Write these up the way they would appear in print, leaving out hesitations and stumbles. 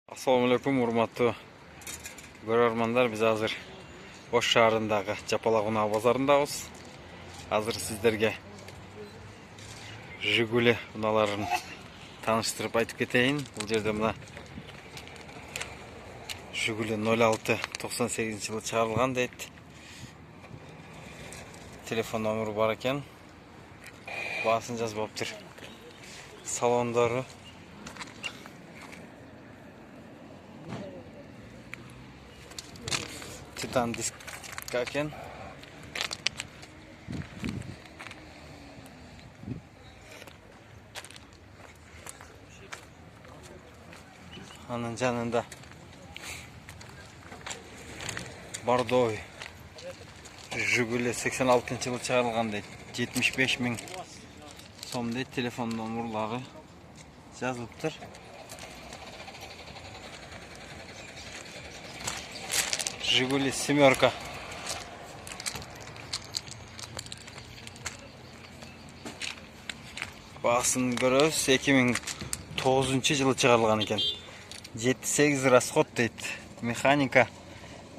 Assalamualaikum урматтуу көрөрмандар, биз азыр Ош шаарындагы Жапалак унаа базарындабыз. Азыр сиздерге Жигули унааларын тааныштырып айтып кетейин. Бул жерде мына Жигули 06-98-жылы чыгарылган дейт. Телефон номеру бар экен. Баасын жазбаптыр. Салондору Titan disk eкен. Анын жанында Бардой Жигули 86-жылы чыгарылган дейт. 75 000 сом дейт. Телефон номерлары жазылыптыр. Жигули семерка. Баасын көрөбүз. 2009-жылы чыгарылган экен. 7-8 расход дейт. Механика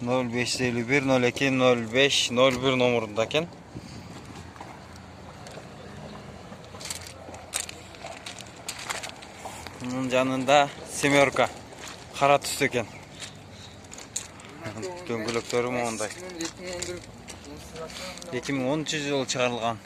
0551-02-05-01 номерунда экен. Мунун жанында семерка кара түстө экен. Дөңгөлөктөрү мондай. 2010-жылы чыгарылган.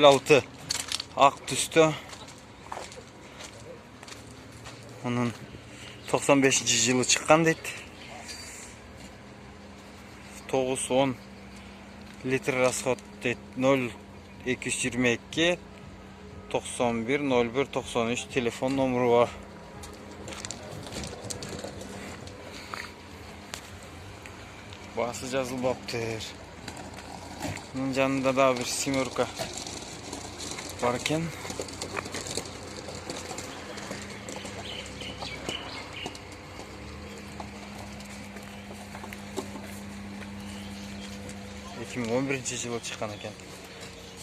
Алты ак түстө. Анын 95-жылы чыккан дейт. 9-10 литр расход дейт. 0222 91 01 93 телефон номеру бар. Басы жазылбаптыр. Мунун жанында да бир семерка бар экен. жылы чыккан экен.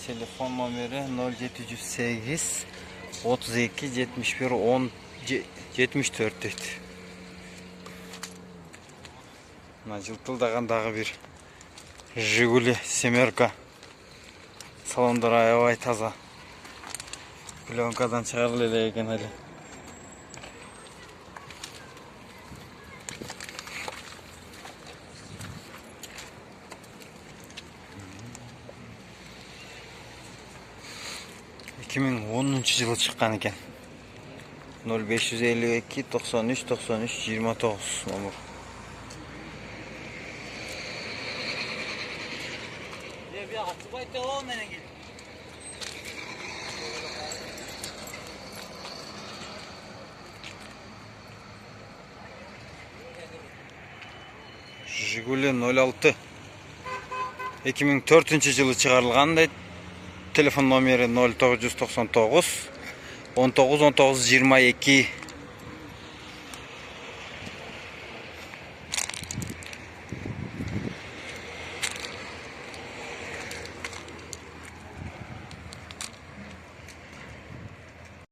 Телефон номери 0708 32 71 10 74 дейт. Мына жылтылдаган дагы бир Жигули семерка. Салондор аябай таза. Пленкадан чыгарылып эле экен эле. жылы чыккан экен. 0552 93 93 29 номер. Жигули 06 2004-жылы чыгарылган дейт. Телефон номери 0999 19 19 22